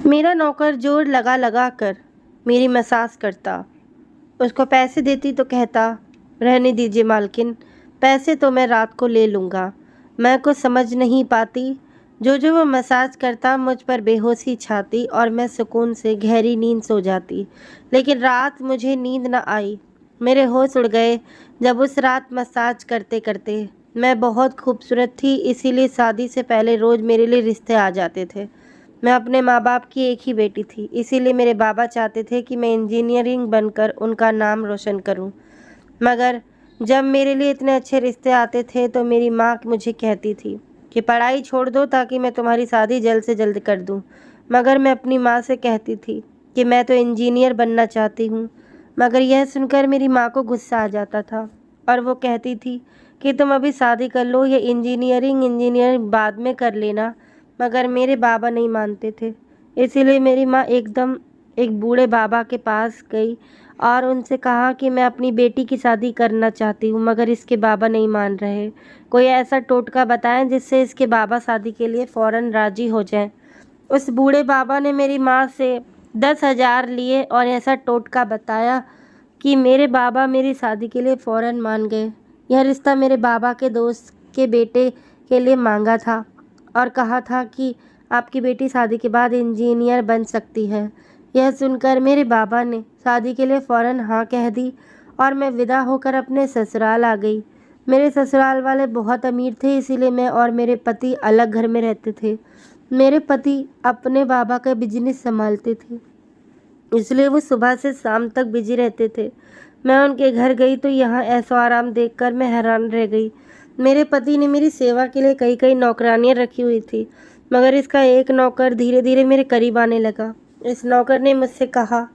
मेरा नौकर जोर लगा लगा कर मेरी मसाज करता। उसको पैसे देती तो कहता, रहने दीजिए मालकिन, पैसे तो मैं रात को ले लूँगा। मैं कुछ समझ नहीं पाती। जो जो वो मसाज करता मुझ पर बेहोशी छाती और मैं सुकून से गहरी नींद सो जाती। लेकिन रात मुझे नींद न आई। मेरे होश उड़ गए जब उस रात मसाज करते करते। मैं बहुत खूबसूरत थी, इसीलिए शादी से पहले रोज़ मेरे लिए रिश्ते आ जाते थे। मैं अपने माँ बाप की एक ही बेटी थी, इसीलिए मेरे बाबा चाहते थे कि मैं इंजीनियरिंग बनकर उनका नाम रोशन करूं। मगर जब मेरे लिए इतने अच्छे रिश्ते आते थे तो मेरी माँ मुझे कहती थी कि पढ़ाई छोड़ दो ताकि मैं तुम्हारी शादी जल्द से जल्द कर दूं। मगर मैं अपनी माँ से कहती थी कि मैं तो इंजीनियर बनना चाहती हूँ। मगर यह सुनकर मेरी माँ को गुस्सा आ जाता था और वो कहती थी कि तुम अभी शादी कर लो, ये इंजीनियरिंग बाद में कर लेना। मगर मेरे बाबा नहीं मानते थे, इसीलिए मेरी माँ एकदम एक बूढ़े बाबा के पास गई और उनसे कहा कि मैं अपनी बेटी की शादी करना चाहती हूँ, मगर इसके बाबा नहीं मान रहे। कोई ऐसा टोटका बताएं जिससे इसके बाबा शादी के लिए फ़ौरन राज़ी हो जाएं। उस बूढ़े बाबा ने मेरी माँ से 10,000 लिए और ऐसा टोटका बताया कि मेरे बाबा मेरी शादी के लिए फ़ौरन मान गए। यह रिश्ता मेरे बाबा के दोस्त के बेटे के लिए मांगा था और कहा था कि आपकी बेटी शादी के बाद इंजीनियर बन सकती है। यह सुनकर मेरे बाबा ने शादी के लिए फ़ौरन हाँ कह दी और मैं विदा होकर अपने ससुराल आ गई। मेरे ससुराल वाले बहुत अमीर थे, इसीलिए मैं और मेरे पति अलग घर में रहते थे। मेरे पति अपने बाबा का बिजनेस संभालते थे, इसलिए वो सुबह से शाम तक बिजी रहते थे। मैं उनके घर गई तो यहाँ ऐशो आराम देखकर मैं हैरान रह गई। मेरे पति ने मेरी सेवा के लिए कई कई नौकरानियाँ रखी हुई थी, मगर इसका एक नौकर धीरे धीरे मेरे करीब आने लगा। इस नौकर ने मुझसे कहा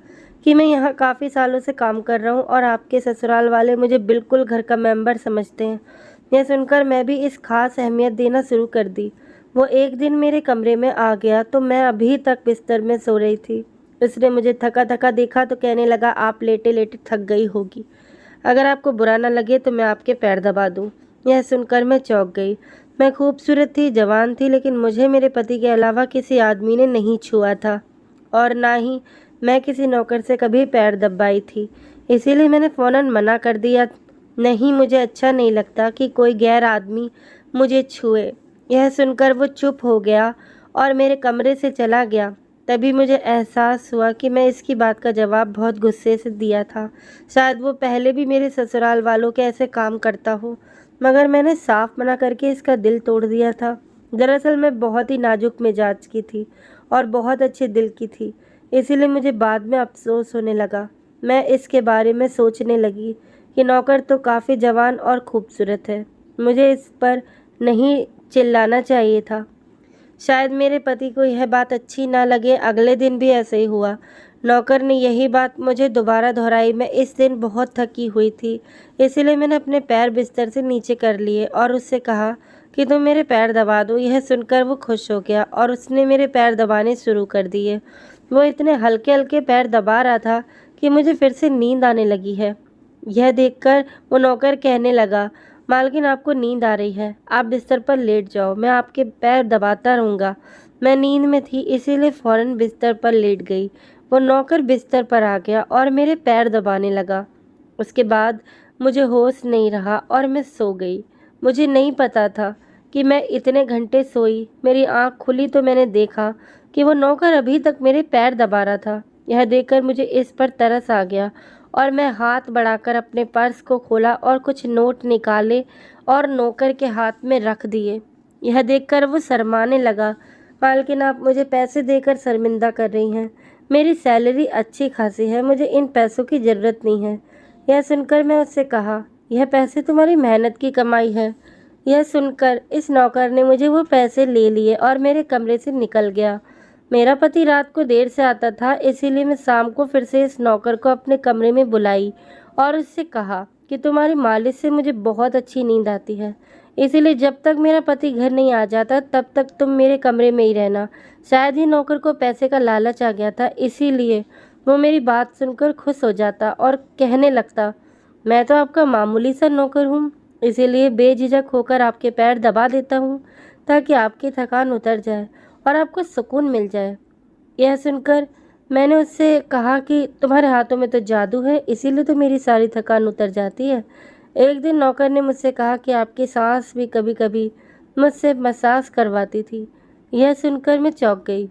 कि मैं यहाँ काफ़ी सालों से काम कर रहा हूँ और आपके ससुराल वाले मुझे बिल्कुल घर का मेंबर समझते हैं। यह सुनकर मैं भी इस खास अहमियत देना शुरू कर दी। वो एक दिन मेरे कमरे में आ गया तो मैं अभी तक बिस्तर में सो रही थी। उसने मुझे थका थका देखा तो कहने लगा, आप लेटे लेटे थक गई होगी, अगर आपको बुरा ना लगे तो मैं आपके पैर दबा दूं। यह सुनकर मैं चौंक गई। मैं खूबसूरत थी, जवान थी, लेकिन मुझे मेरे पति के अलावा किसी आदमी ने नहीं छुआ था और ना ही मैं किसी नौकर से कभी पैर दबाई थी। इसीलिए मैंने फ़ौरन मना कर दिया, नहीं, मुझे अच्छा नहीं लगता कि कोई गैर आदमी मुझे छुए। यह सुनकर वो चुप हो गया और मेरे कमरे से चला गया। तभी मुझे एहसास हुआ कि मैं इसकी बात का जवाब बहुत गुस्से से दिया था। शायद वो पहले भी मेरे ससुराल वालों के ऐसे काम करता हो, मगर मैंने साफ मना करके इसका दिल तोड़ दिया था। दरअसल मैं बहुत ही नाजुक मिजाज की थी और बहुत अच्छे दिल की थी, इसीलिए मुझे बाद में अफसोस होने लगा। मैं इसके बारे में सोचने लगी कि नौकर तो काफ़ी जवान और खूबसूरत है, मुझे इस पर नहीं चिल्लाना चाहिए था। शायद मेरे पति को यह बात अच्छी ना लगे। अगले दिन भी ऐसे ही हुआ। नौकर ने यही बात मुझे दोबारा दोहराई। मैं इस दिन बहुत थकी हुई थी, इसीलिए मैंने अपने पैर बिस्तर से नीचे कर लिए और उससे कहा कि तुम मेरे पैर दबा दो। यह सुनकर वो खुश हो गया और उसने मेरे पैर दबाने शुरू कर दिए। वो इतने हल्के हल्के पैर दबा रहा था कि मुझे फिर से नींद आने लगी है। यह देखकर वो नौकर कहने लगा, मालकिन आपको नींद आ रही है, आप बिस्तर पर लेट जाओ, मैं आपके पैर दबाता रहूँगा। मैं नींद में थी, इसीलिए फ़ौरन बिस्तर पर लेट गई। वो नौकर बिस्तर पर आ गया और मेरे पैर दबाने लगा। उसके बाद मुझे होश नहीं रहा और मैं सो गई। मुझे नहीं पता था कि मैं इतने घंटे सोई। मेरी आँख खुली तो मैंने देखा कि वो नौकर अभी तक मेरे पैर दबा रहा था। यह देखकर मुझे इस पर तरस आ गया और मैं हाथ बढ़ाकर अपने पर्स को खोला और कुछ नोट निकाले और नौकर के हाथ में रख दिए। यह देखकर वो शर्माने लगा, मालकिन आप मुझे पैसे देकर शर्मिंदा कर रही हैं, मेरी सैलरी अच्छी खासी है, मुझे इन पैसों की ज़रूरत नहीं है। यह सुनकर मैं उससे कहा, यह पैसे तुम्हारी मेहनत की कमाई है। यह सुनकर इस नौकर ने मुझे वो पैसे ले लिए और मेरे कमरे से निकल गया। मेरा पति रात को देर से आता था, इसीलिए मैं शाम को फिर से इस नौकर को अपने कमरे में बुलाई और उससे कहा कि तुम्हारी मालिश से मुझे बहुत अच्छी नींद आती है, इसीलिए जब तक मेरा पति घर नहीं आ जाता तब तक तुम मेरे कमरे में ही रहना। शायद ही नौकर को पैसे का लालच आ गया था, इसीलिए वो मेरी बात सुनकर खुश हो जाता और कहने लगता, मैं तो आपका मामूली सा नौकर हूँ, इसीलिए बेझिझक होकर आपके पैर दबा देता हूँ ताकि आपकी थकान उतर जाए और आपको सुकून मिल जाए। यह सुनकर मैंने उससे कहा कि तुम्हारे हाथों में तो जादू है, इसीलिए तो मेरी सारी थकान उतर जाती है। एक दिन नौकर ने मुझसे कहा कि आपकी सास भी कभी कभी मुझसे मसाज करवाती थी। यह सुनकर मैं चौंक गई।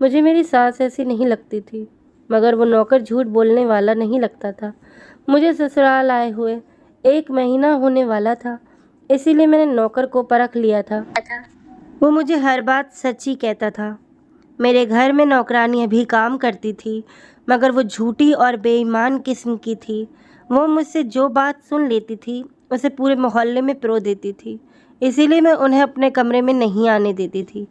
मुझे मेरी सास ऐसी नहीं लगती थी, मगर वो नौकर झूठ बोलने वाला नहीं लगता था। मुझे ससुराल आए हुए 1 महीना होने वाला था, इसीलिए मैंने नौकर को परख लिया था। वो मुझे हर बात सच ही कहता था। मेरे घर में नौकरानी भी काम करती थी, मगर वो झूठी और बेईमान किस्म की थी। वो मुझसे जो बात सुन लेती थी उसे पूरे मोहल्ले में पिरो देती थी, इसीलिए मैं उन्हें अपने कमरे में नहीं आने देती थी।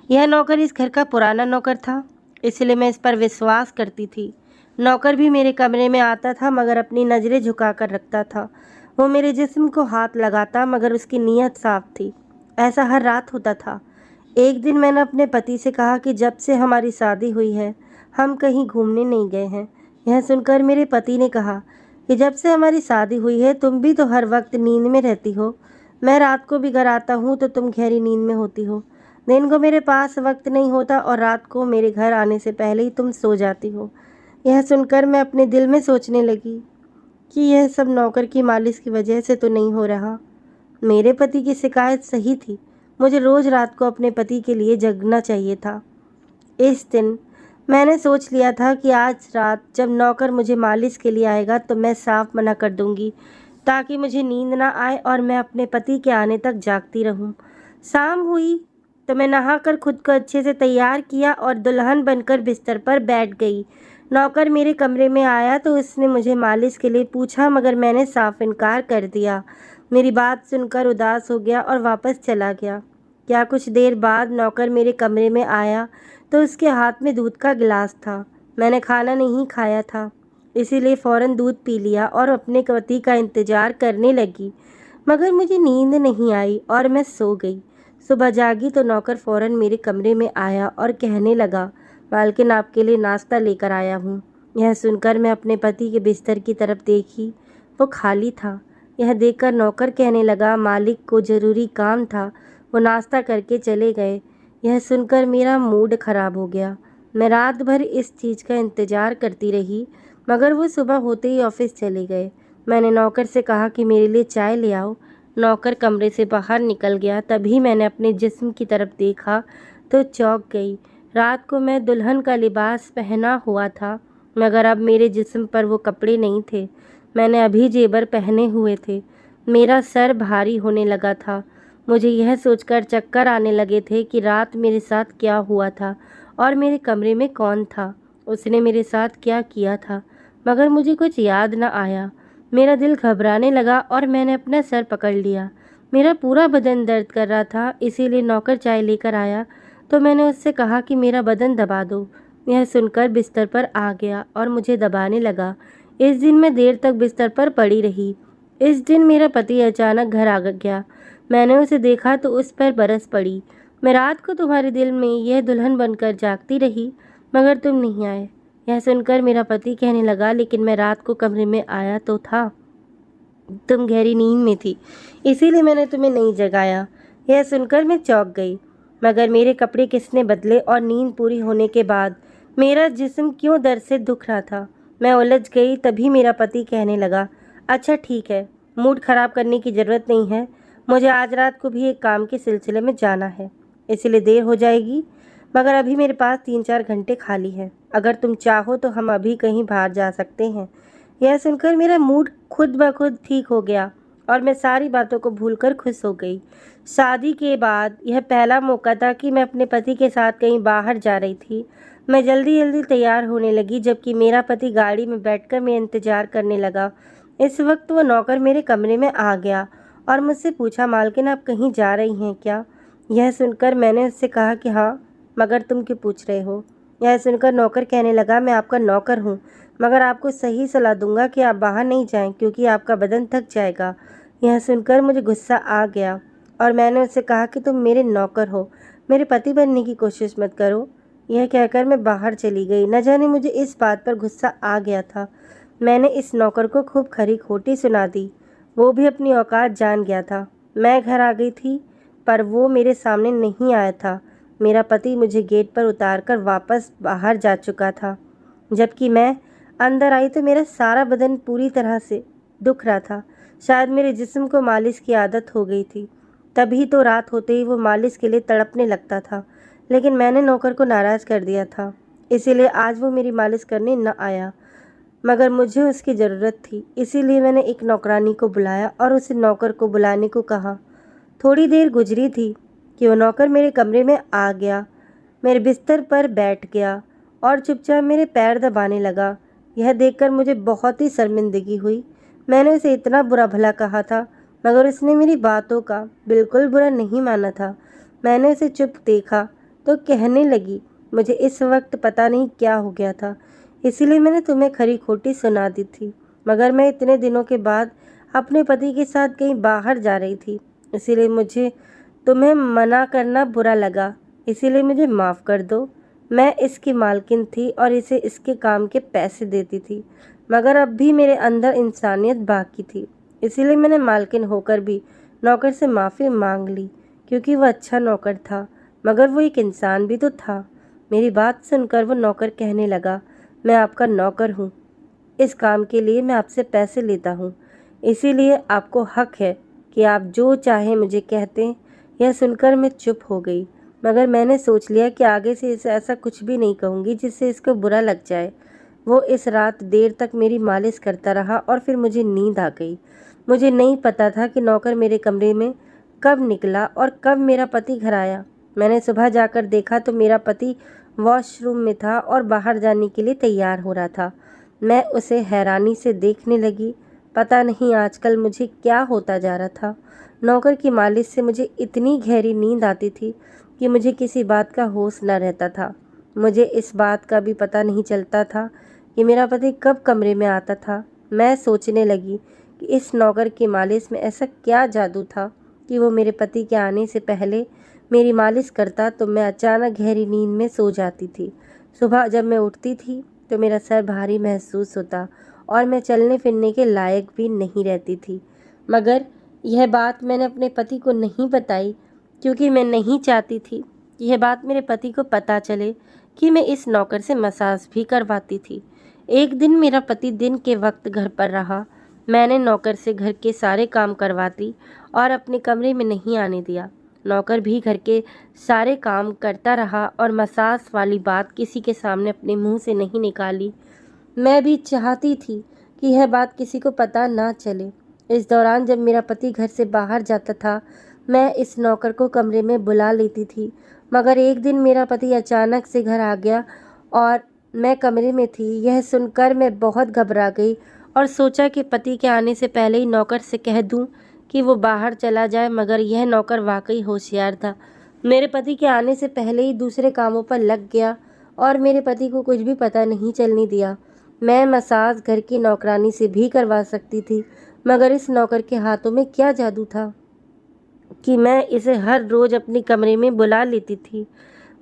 यह नौकर इस घर का पुराना नौकर था, इसलिए मैं इस पर विश्वास करती थी। नौकर भी मेरे कमरे में आता था, मगर अपनी नज़रें झुकाकर रखता था। वो मेरे जिस्म को हाथ लगाता, मगर उसकी नीयत साफ थी। ऐसा हर रात होता था। एक दिन मैंने अपने पति से कहा कि जब से हमारी शादी हुई है हम कहीं घूमने नहीं गए हैं। यह सुनकर मेरे पति ने कहा कि जब से हमारी शादी हुई है तुम भी तो हर वक्त नींद में रहती हो। मैं रात को भी घर आता हूँ तो तुम गहरी नींद में होती हो। दिन को मेरे पास वक्त नहीं होता और रात को मेरे घर आने से पहले ही तुम सो जाती हो। यह सुनकर मैं अपने दिल में सोचने लगी कि यह सब नौकर की मालिश की वजह से तो नहीं हो रहा। मेरे पति की शिकायत सही थी। मुझे रोज़ रात को अपने पति के लिए जगना चाहिए था। इस दिन मैंने सोच लिया था कि आज रात जब नौकर मुझे मालिश के लिए आएगा तो मैं साफ मना कर दूंगी, ताकि मुझे नींद ना आए और मैं अपने पति के आने तक जागती रहूं। शाम हुई तो मैं नहाकर खुद को अच्छे से तैयार किया और दुल्हन बनकर बिस्तर पर बैठ गई। नौकर मेरे कमरे में आया तो उसने मुझे मालिश के लिए पूछा, मगर मैंने साफ इनकार कर दिया। मेरी बात सुनकर उदास हो गया और वापस चला गया। क्या कुछ देर बाद नौकर मेरे कमरे में आया तो उसके हाथ में दूध का गिलास था। मैंने खाना नहीं खाया था, इसीलिए फ़ौरन दूध पी लिया और अपने पति का इंतज़ार करने लगी, मगर मुझे नींद नहीं आई और मैं सो गई। सुबह जागी तो नौकर फ़ौरन मेरे कमरे में आया और कहने लगा, मालकिन आपके लिए नाश्ता लेकर आया हूँ। यह सुनकर मैं अपने पति के बिस्तर की तरफ देखी, वो खाली था। यह देखकर नौकर कहने लगा, मालिक को ज़रूरी काम था, वो नाश्ता करके चले गए। यह सुनकर मेरा मूड ख़राब हो गया। मैं रात भर इस चीज़ का इंतज़ार करती रही, मगर वो सुबह होते ही ऑफिस चले गए। मैंने नौकर से कहा कि मेरे लिए चाय ले आओ। नौकर कमरे से बाहर निकल गया। तभी मैंने अपने जिस्म की तरफ देखा तो चौंक गई। रात को मैं दुल्हन का लिबास पहना हुआ था, मगर अब मेरे जिस्म पर वो कपड़े नहीं थे। मैंने अभी जेवर पहने हुए थे। मेरा सर भारी होने लगा था। मुझे यह सोचकर चक्कर आने लगे थे कि रात मेरे साथ क्या हुआ था और मेरे कमरे में कौन था, उसने मेरे साथ क्या किया था, मगर मुझे कुछ याद न आया। मेरा दिल घबराने लगा और मैंने अपना सर पकड़ लिया। मेरा पूरा बदन दर्द कर रहा था, इसीलिए नौकर चाय लेकर आया तो मैंने उससे कहा कि मेरा बदन दबा दो। यह सुनकर बिस्तर पर आ गया और मुझे दबाने लगा। इस दिन मैं देर तक बिस्तर पर पड़ी रही। इस दिन मेरा पति अचानक घर आ गया। मैंने उसे देखा तो उस पर बरस पड़ी। मैं रात को तुम्हारे दिल में यह दुल्हन बनकर जागती रही, मगर तुम नहीं आए। यह सुनकर मेरा पति कहने लगा, लेकिन मैं रात को कमरे में आया तो था, तुम गहरी नींद में थी, इसीलिए मैंने तुम्हें नहीं जगाया। यह सुनकर मैं चौंक गई। मगर मेरे कपड़े किसने बदले और नींद पूरी होने के बाद मेरा जिस्म क्यों दर्द से दुख रहा था? मैं उलझ गई। तभी मेरा पति कहने लगा, अच्छा ठीक है, मूड ख़राब करने की ज़रूरत नहीं है। मुझे आज रात को भी एक काम के सिलसिले में जाना है, इसलिए देर हो जाएगी, मगर अभी मेरे पास 3-4 घंटे खाली है। अगर तुम चाहो तो हम अभी कहीं बाहर जा सकते हैं। यह सुनकर मेरा मूड खुद ब खुद ठीक हो गया और मैं सारी बातों को भूलकर खुश हो गई। शादी के बाद यह पहला मौका था कि मैं अपने पति के साथ कहीं बाहर जा रही थी। मैं जल्दी जल्दी तैयार होने लगी, जबकि मेरा पति गाड़ी में बैठकर मेरा इंतज़ार करने लगा। इस वक्त वह नौकर मेरे कमरे में आ गया और मुझसे पूछा, मालकिन आप कहीं जा रही हैं क्या? यह सुनकर मैंने उससे कहा कि हाँ, मगर तुम क्यों पूछ रहे हो? यह सुनकर नौकर कहने लगा, मैं आपका नौकर हूँ, मगर आपको सही सलाह दूंगा कि आप बाहर नहीं जाएं, क्योंकि आपका बदन थक जाएगा। यह सुनकर मुझे गुस्सा आ गया और मैंने उससे कहा कि तुम मेरे नौकर हो, मेरे पति बनने की कोशिश मत करो। यह कहकर मैं बाहर चली गई। न जाने मुझे इस बात पर गुस्सा आ गया था। मैंने इस नौकर को खूब खरी खोटी सुना दी। वो भी अपनी औकात जान गया था। मैं घर आ गई थी, पर वो मेरे सामने नहीं आया था। मेरा पति मुझे गेट पर उतारकर वापस बाहर जा चुका था। जबकि मैं अंदर आई तो मेरा सारा बदन पूरी तरह से दुख रहा था। शायद मेरे जिस्म को मालिश की आदत हो गई थी, तभी तो रात होते ही वो मालिश के लिए तड़पने लगता था। लेकिन मैंने नौकर को नाराज़ कर दिया था, इसीलिए आज वो मेरी मालिश करने न आया। मगर मुझे उसकी ज़रूरत थी, इसीलिए मैंने एक नौकरानी को बुलाया और उस नौकर को बुलाने को कहा। थोड़ी देर गुजरी थी कि वो नौकर मेरे कमरे में आ गया, मेरे बिस्तर पर बैठ गया और चुपचाप मेरे पैर दबाने लगा। यह देखकर मुझे बहुत ही शर्मिंदगी हुई। मैंने उसे इतना बुरा भला कहा था, मगर उसने मेरी बातों का बिल्कुल बुरा नहीं माना था। मैंने उसे चुप देखा तो कहने लगी, मुझे इस वक्त पता नहीं क्या हो गया था, इसीलिए मैंने तुम्हें खरी खोटी सुना दी थी। मगर मैं इतने दिनों के बाद अपने पति के साथ कहीं बाहर जा रही थी, इसीलिए मुझे तुम्हें मना करना बुरा लगा, इसीलिए मुझे माफ़ कर दो। मैं इसकी मालकिन थी और इसे इसके काम के पैसे देती थी, मगर अब भी मेरे अंदर इंसानियत बाकी थी, इसीलिए मैंने मालकिन होकर भी नौकर से माफ़ी मांग ली, क्योंकि वह अच्छा नौकर था, मगर वो एक इंसान भी तो था। मेरी बात सुनकर वो नौकर कहने लगा, मैं आपका नौकर हूँ, इस काम के लिए मैं आपसे पैसे लेता हूँ, इसीलिए आपको हक है कि आप जो चाहें मुझे कहते। यह सुनकर मैं चुप हो गई, मगर मैंने सोच लिया कि आगे से इसे ऐसा कुछ भी नहीं कहूँगी जिससे इसको बुरा लग जाए। वो इस रात देर तक मेरी मालिश करता रहा और फिर मुझे नींद आ गई। मुझे नहीं पता था कि नौकर मेरे कमरे में कब निकला और कब मेरा पति घर आया। मैंने सुबह जाकर देखा तो मेरा पति वॉशरूम में था और बाहर जाने के लिए तैयार हो रहा था। मैं उसे हैरानी से देखने लगी। पता नहीं आजकल मुझे क्या होता जा रहा था। नौकर की मालिश से मुझे इतनी गहरी नींद आती थी कि मुझे किसी बात का होश न रहता था। मुझे इस बात का भी पता नहीं चलता था कि मेरा पति कब कमरे में आता था। मैं सोचने लगी कि इस नौकर की मालिश में ऐसा क्या जादू था कि वो मेरे पति के आने से पहले मेरी मालिश करता तो मैं अचानक गहरी नींद में सो जाती थी। सुबह जब मैं उठती थी तो मेरा सर भारी महसूस होता और मैं चलने फिरने के लायक भी नहीं रहती थी। मगर यह बात मैंने अपने पति को नहीं बताई, क्योंकि मैं नहीं चाहती थी यह बात मेरे पति को पता चले कि मैं इस नौकर से मसाज भी करवाती थी। एक दिन मेरा पति दिन के वक्त घर पर रहा। मैंने नौकर से घर के सारे काम करवाती और अपने कमरे में नहीं आने दिया। नौकर भी घर के सारे काम करता रहा और मसाज वाली बात किसी के सामने अपने मुंह से नहीं निकाली। मैं भी चाहती थी कि यह बात किसी को पता ना चले। इस दौरान जब मेरा पति घर से बाहर जाता था, मैं इस नौकर को कमरे में बुला लेती थी। मगर एक दिन मेरा पति अचानक से घर आ गया और मैं कमरे में थी। यह सुनकर मैं बहुत घबरा गई और सोचा कि पति के आने से पहले ही नौकर से कह दूं कि वो बाहर चला जाए, मगर यह नौकर वाकई होशियार था। मेरे पति के आने से पहले ही दूसरे कामों पर लग गया और मेरे पति को कुछ भी पता नहीं चलने दिया। मैं मसाज घर की नौकरानी से भी करवा सकती थी, मगर इस नौकर के हाथों में क्या जादू था कि मैं इसे हर रोज़ अपने कमरे में बुला लेती थी।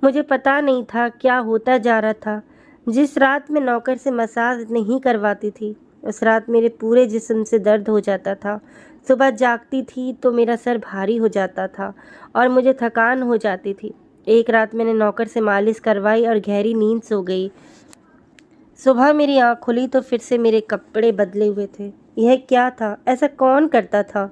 मुझे पता नहीं था क्या होता जा रहा था। जिस रात मैं नौकर से मसाज नहीं करवाती थी, उस रात मेरे पूरे जिस्म से दर्द हो जाता था। सुबह जागती थी तो मेरा सर भारी हो जाता था और मुझे थकान हो जाती थी। एक रात मैंने नौकर से मालिश करवाई और गहरी नींद सो गई। सुबह मेरी आँख खुली तो फिर से मेरे कपड़े बदले हुए थे। यह क्या था? ऐसा कौन करता था?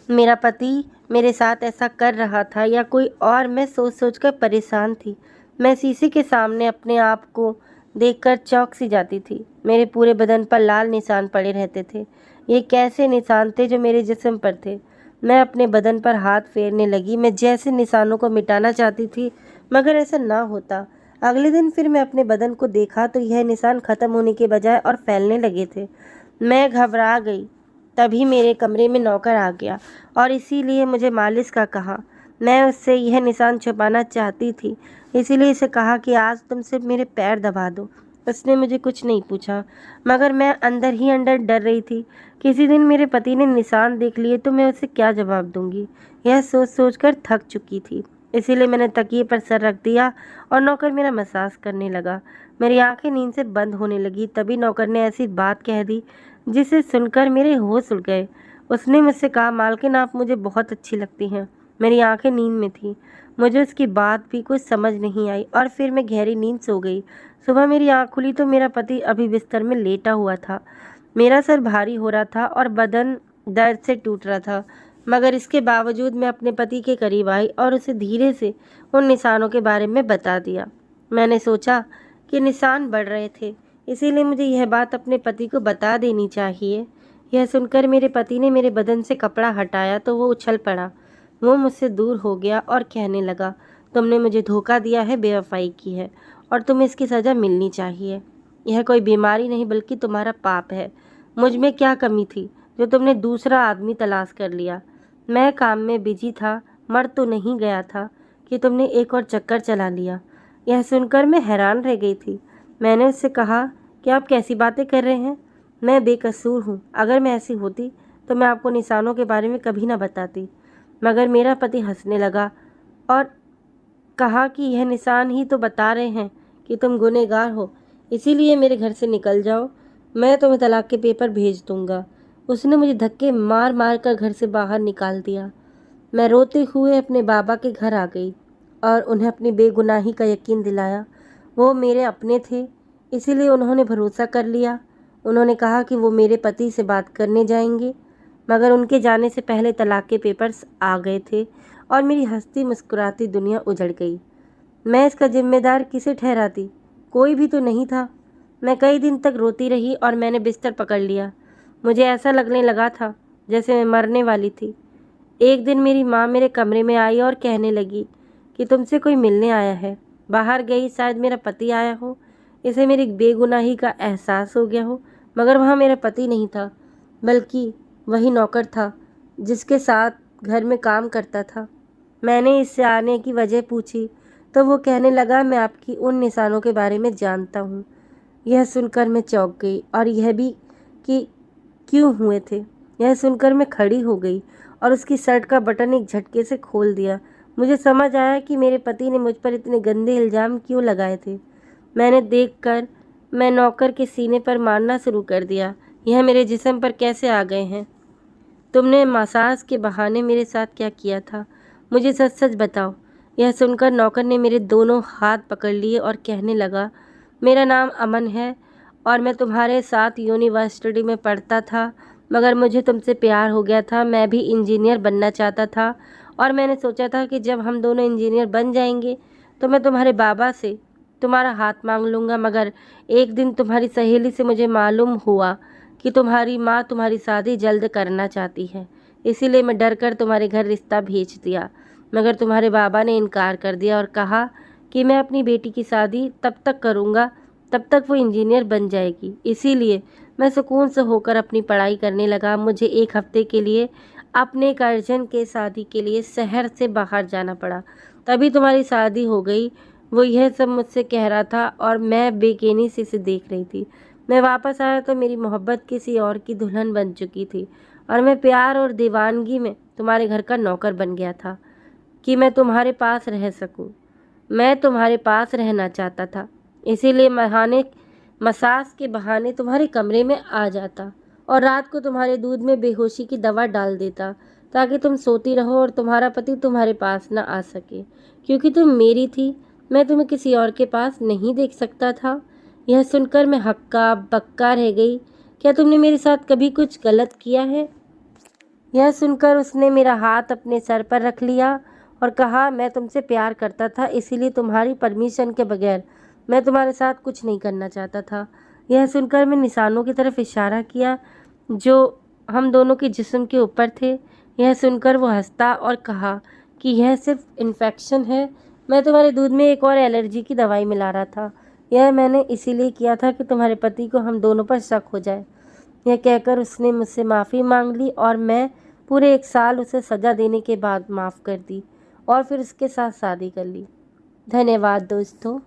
मेरा पति मेरे साथ ऐसा कर रहा था या कोई और? मैं सोच सोच कर परेशान थी। मैं शीशे के सामने अपने आप को देखकर चौंक सी जाती थी। मेरे पूरे बदन पर लाल निशान पड़े रहते थे। ये कैसे निशान थे जो मेरे जिस्म पर थे? मैं अपने बदन पर हाथ फेरने लगी। मैं जैसे निशानों को मिटाना चाहती थी, मगर ऐसा ना होता। अगले दिन फिर मैं अपने बदन को देखा तो यह निशान ख़त्म होने के बजाय और फैलने लगे थे। मैं घबरा गई। तभी मेरे कमरे में नौकर आ गया और इसीलिए मुझे मालिश का कहा। मैं उससे यह निशान छुपाना चाहती थी, इसीलिए इसे कहा कि आज तुम सिर्फ मेरे पैर दबा दो। उसने मुझे कुछ नहीं पूछा, मगर मैं अंदर ही अंदर डर रही थी। किसी दिन मेरे पति ने निशान देख लिए तो मैं उसे क्या जवाब दूंगी, यह सोच सोच कर थक चुकी थी। इसीलिए मैंने तकिए पर सर रख दिया और नौकर मेरा मसाज करने लगा। मेरी आंखें नींद से बंद होने लगी। तभी नौकर ने ऐसी बात कह दी जिसे सुनकर मेरे होश उड़ गए। उसने मुझसे कहा, मालकिन आप मुझे बहुत अच्छी लगती हैं। मेरी आंखें नींद में थी। मुझे उसकी बात भी कुछ समझ नहीं आई और फिर मैं गहरी नींद सो गई। सुबह मेरी आँख खुली तो मेरा पति अभी बिस्तर में लेटा हुआ था। मेरा सर भारी हो रहा था और बदन दर्द से टूट रहा था, मगर इसके बावजूद मैं अपने पति के करीब आई और उसे धीरे से उन निशानों के बारे में बता दिया। मैंने सोचा कि निशान बढ़ रहे थे, इसीलिए मुझे यह बात अपने पति को बता देनी चाहिए। यह सुनकर मेरे पति ने मेरे बदन से कपड़ा हटाया तो वो उछल पड़ा। वो मुझसे दूर हो गया और कहने लगा, तुमने मुझे धोखा दिया है, बेवफाई की है और तुम्हें इसकी सज़ा मिलनी चाहिए। यह कोई बीमारी नहीं बल्कि तुम्हारा पाप है। मुझ में क्या कमी थी जो तुमने दूसरा आदमी तलाश कर लिया? मैं काम में बिजी था, मर तो नहीं गया था कि तुमने एक और चक्कर चला लिया। यह सुनकर मैं हैरान रह गई थी। मैंने उससे कहा कि आप कैसी बातें कर रहे हैं? मैं बेकसूर हूँ। अगर मैं ऐसी होती तो मैं आपको निशानों के बारे में कभी ना बताती। मगर मेरा पति हंसने लगा और कहा कि यह निशान ही तो बता रहे हैं कि तुम गुनहगार हो, इसीलिए मेरे घर से निकल जाओ, मैं तुम्हें तलाक के पेपर भेज दूंगा। उसने मुझे धक्के मार मार कर घर से बाहर निकाल दिया। मैं रोते हुए अपने बाबा के घर आ गई और उन्हें अपनी बेगुनाही का यकीन दिलाया। वो मेरे अपने थे, इसीलिए उन्होंने भरोसा कर लिया। उन्होंने कहा कि वो मेरे पति से बात करने जाएंगे, मगर उनके जाने से पहले तलाक के पेपर्स आ गए थे और मेरी हंसती मुस्कुराती दुनिया उजड़ गई। मैं इसका जिम्मेदार किसे ठहराती? कोई भी तो नहीं था। मैं कई दिन तक रोती रही और मैंने बिस्तर पकड़ लिया। मुझे ऐसा लगने लगा था जैसे मैं मरने वाली थी। एक दिन मेरी माँ मेरे कमरे में आई और कहने लगी कि तुमसे कोई मिलने आया है। बाहर गई, शायद मेरा पति आया हो। इसे मेरी बेगुनाही का एहसास हो गया हो, मगर वहाँ मेरा पति नहीं था, बल्कि वही नौकर था जिसके साथ घर में काम करता था। मैंने इससे आने की वजह पूछी तो वो कहने लगा, मैं आपकी उन निशानों के बारे में जानता हूँ। यह सुनकर मैं चौंक गई और यह भी कि क्यों हुए थे। यह सुनकर मैं खड़ी हो गई और उसकी शर्ट का बटन एक झटके से खोल दिया। मुझे समझ आया कि मेरे पति ने मुझ पर इतने गंदे इल्ज़ाम क्यों लगाए थे। मैं नौकर के सीने पर मारना शुरू कर दिया। यह मेरे जिस्म पर कैसे आ गए हैं? तुमने मसाज के बहाने मेरे साथ क्या किया था? मुझे सच सच बताओ। यह सुनकर नौकर ने मेरे दोनों हाथ पकड़ लिए और कहने लगा, मेरा नाम अमन है और मैं तुम्हारे साथ यूनिवर्सिटी में पढ़ता था, मगर मुझे तुमसे प्यार हो गया था। मैं भी इंजीनियर बनना चाहता था और मैंने सोचा था कि जब हम दोनों इंजीनियर बन जाएंगे तो मैं तुम्हारे बाबा से तुम्हारा हाथ मांग लूँगा। मगर एक दिन तुम्हारी सहेली से मुझे मालूम हुआ कि तुम्हारी माँ तुम्हारी शादी जल्द करना चाहती है, इसीलिए मैं डर कर तुम्हारे घर रिश्ता भेज दिया। मगर तुम्हारे बाबा ने इनकार कर दिया और कहा कि मैं अपनी बेटी की शादी तब तक करूँगा तब तक वो इंजीनियर बन जाएगी। इसीलिए मैं सुकून से होकर अपनी पढ़ाई करने लगा। मुझे एक हफ्ते के लिए अपने एक अर्जन के शादी के लिए शहर से बाहर जाना पड़ा, तभी तुम्हारी शादी हो गई। वो यह सब मुझसे कह रहा था और मैं बेचैनी से इसे देख रही थी। मैं वापस आया तो मेरी मोहब्बत किसी और की दुल्हन बन चुकी थी और मैं प्यार और दीवानगी में तुम्हारे घर का नौकर बन गया था कि मैं तुम्हारे पास रह सकूं। मैं तुम्हारे पास रहना चाहता था, इसीलिए मसाज के बहाने तुम्हारे कमरे में आ जाता और रात को तुम्हारे दूध में बेहोशी की दवा डाल देता ताकि तुम सोती रहो और तुम्हारा पति तुम्हारे पास न आ सके। क्योंकि तुम मेरी थी, मैं तुम्हें किसी और के पास नहीं देख सकता था। यह सुनकर मैं हक्का बक्का रह गई। क्या तुमने मेरे साथ कभी कुछ गलत किया है? यह सुनकर उसने मेरा हाथ अपने सर पर रख लिया और कहा, मैं तुमसे प्यार करता था, इसीलिए तुम्हारी परमिशन के बगैर मैं तुम्हारे साथ कुछ नहीं करना चाहता था। यह सुनकर मैं निशानों की तरफ इशारा किया जो हम दोनों के जिस्म के ऊपर थे। यह सुनकर वो हंसता और कहा कि यह सिर्फ इन्फेक्शन है, मैं तुम्हारे दूध में एक और एलर्जी की दवाई मिला रहा था। यह मैंने इसीलिए किया था कि तुम्हारे पति को हम दोनों पर शक हो जाए। यह कहकर उसने मुझसे माफ़ी मांग ली और मैं पूरे 1 साल उसे सज़ा देने के बाद माफ़ कर दी और फिर उसके साथ शादी कर ली। धन्यवाद दोस्तों।